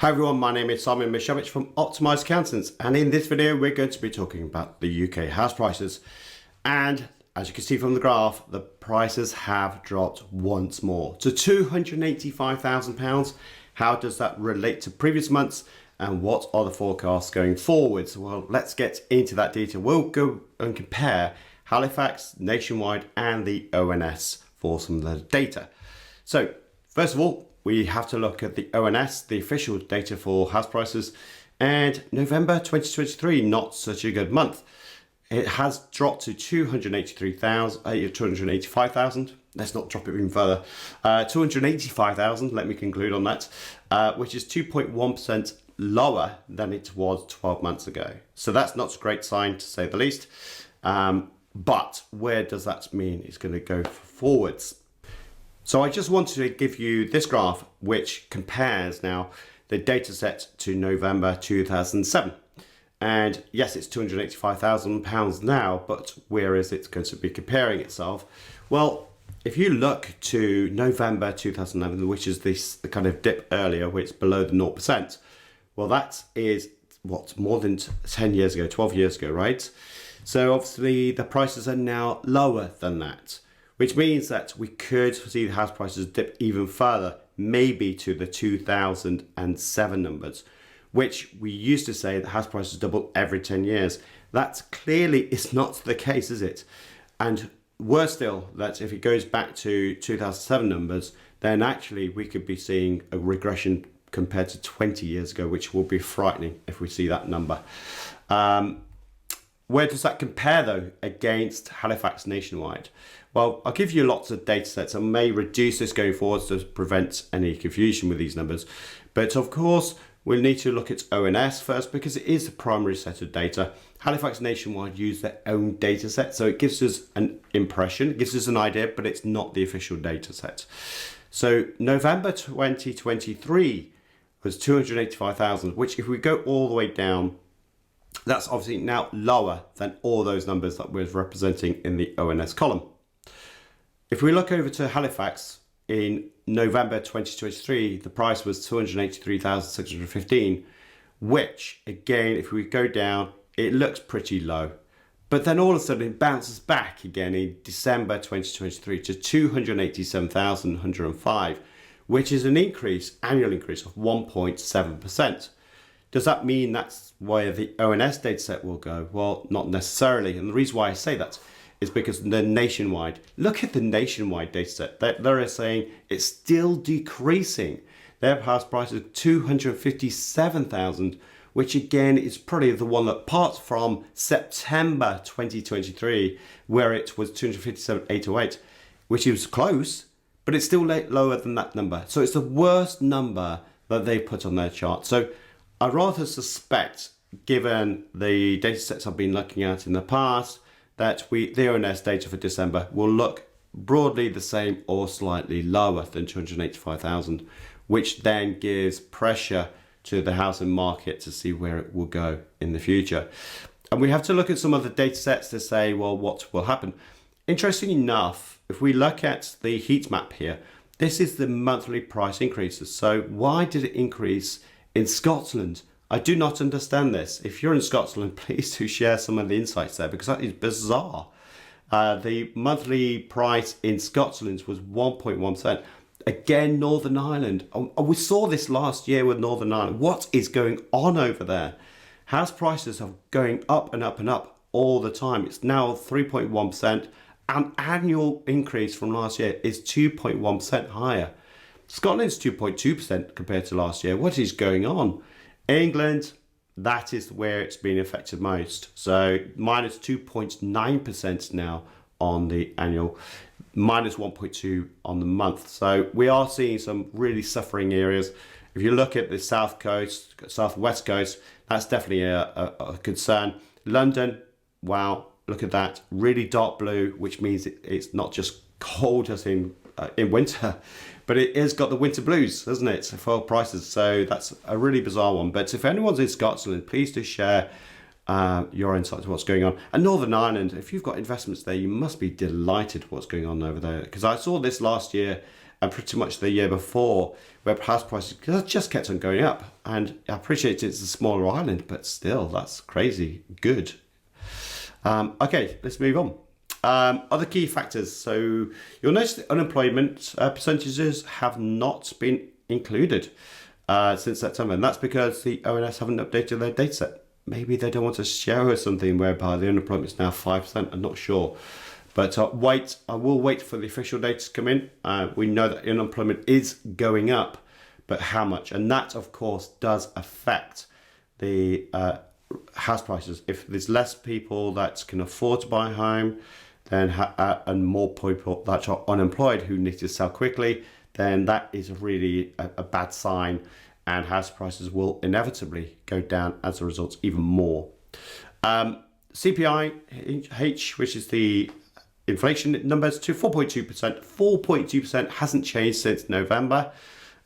Hi everyone, my name is Simon Mishevich from Optimised Accountants, and in this video we're going to be talking about the UK house prices. And as you can see from the graph, the prices have dropped once more to £285,000. How does that relate to previous months, and what are the forecasts going forward? So, well, let's get into that detail. We'll go and compare Halifax, Nationwide and the ONS for some of the data. So first of all, we have to look at the ONS, the official data for house prices, and November 2023, not such a good month. It has dropped to 285,000. Let's not drop it even further. 285,000, let me conclude on that, which is 2.1% lower than it was 12 months ago. So that's not a great sign, to say the least. But where does that mean it's going to go forwards? So I just wanted to give you this graph, which compares now the data set to November 2007. And yes, it's £285,000 now, but where is it going to be comparing itself? Well, if you look to November 2011, which is the kind of dip earlier, where it's below the 0%, well, that is what, more than 10 years ago, 12 years ago, right? So obviously the prices are now lower than that, which means that we could see the house prices dip even further, maybe to the 2007 numbers, which we used to say that house prices double every 10 years. That clearly is not the case, is it? And worse still, that if it goes back to 2007 numbers, then actually we could be seeing a regression compared to 20 years ago, which will be frightening if we see that number. Where does that compare though against Halifax Nationwide? Well, I'll give you lots of data sets. I may reduce this going forward to prevent any confusion with these numbers. But of course, we'll need to look at ONS first because it is the primary set of data. Halifax Nationwide use their own data set, so it gives us an impression, it gives us an idea, but it's not the official data set. So November 2023 was 285,000, which if we go all the way down, that's obviously now lower than all those numbers that we're representing in the ONS column. If we look over to Halifax in November 2023, the price was 283,615, which again, if we go down, it looks pretty low. But then all of a sudden it bounces back again in December 2023 to 287,105, which is an increase, annual increase of 1.7%. Does that mean that's where the ONS dataset will go? Well, not necessarily. And the reason why I say that is because the Nationwide, look at the Nationwide dataset. They're saying it's still decreasing. Their house price is 257,000, which again is probably the one that apart from September 2023, where it was 257,808, which is close, but it's still lower than that number. So it's the worst number that they put on their chart. So I rather suspect, given the data sets I've been looking at in the past, that the ONS data for December will look broadly the same or slightly lower than 285,000, which then gives pressure to the housing market to see where it will go in the future. And we have to look at some of the data sets to say, well, what will happen? Interesting enough, if we look at the heat map here, this is the monthly price increases. So why did it increase in Scotland? I do not understand this. If you're in Scotland, please do share some of the insights there, because that is bizarre. The monthly price in Scotland was 1.1%. Again, Northern Ireland. We saw this last year with Northern Ireland. What is going on over there? House prices are going up and up and up all the time. It's now 3.1%. An annual increase from last year is 2.1% higher. Scotland's 2.2% compared to last year. What is going on? England, that is where it's been affected most. So minus 2.9% now on the annual, minus 1.2 on the month. So we are seeing some really suffering areas. If you look at the south coast, southwest coast, that's definitely a concern. London, wow, look at that, really dark blue, which means it's not just cold as in winter, but it has got the winter blues, hasn't it, for prices. So that's a really bizarre one. But if anyone's in Scotland, please do share your insights to what's going on. And Northern Ireland, if you've got investments there, you must be delighted what's going on over there. Because I saw this last year and pretty much the year before, where house prices just kept on going up. And I appreciate it's a smaller island, but still, that's crazy good. Okay, let's move on. Other key factors. So you'll notice the unemployment percentages have not been included since September, and that's because the ONS haven't updated their data set. Maybe they don't want to show us something whereby the unemployment is now 5%. I'm not sure. But I will wait for the official data to come in. We know that unemployment is going up, but how much? And that, of course, does affect the house prices. If there's less people that can afford to buy a home, then and more people that are unemployed who need to sell quickly, then that is really a bad sign, and house prices will inevitably go down as a result even more. CPI, which is the inflation numbers, to 4.2%. 4.2% hasn't changed since November.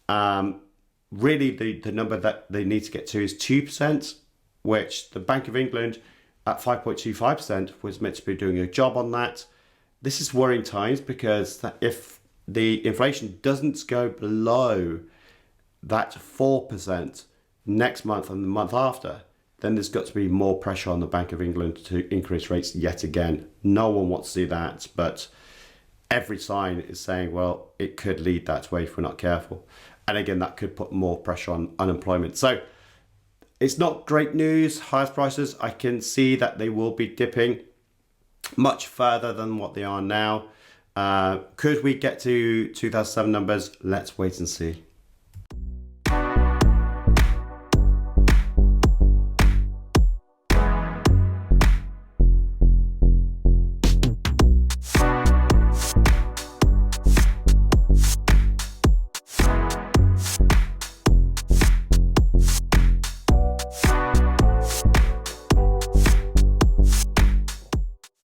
Really, the number that they need to get to is 2%, which the Bank of England at 5.25% was meant to be doing a job on that. This is worrying times, because if the inflation doesn't go below that 4% next month and the month after, then there's got to be more pressure on the Bank of England to increase rates yet again. No one wants to see that, but every sign is saying, well, it could lead that way if we're not careful. And again, that could put more pressure on unemployment. So it's not great news. Highest prices, I can see that they will be dipping much further than what they are now. Could we get to 2007 numbers? Let's wait and see.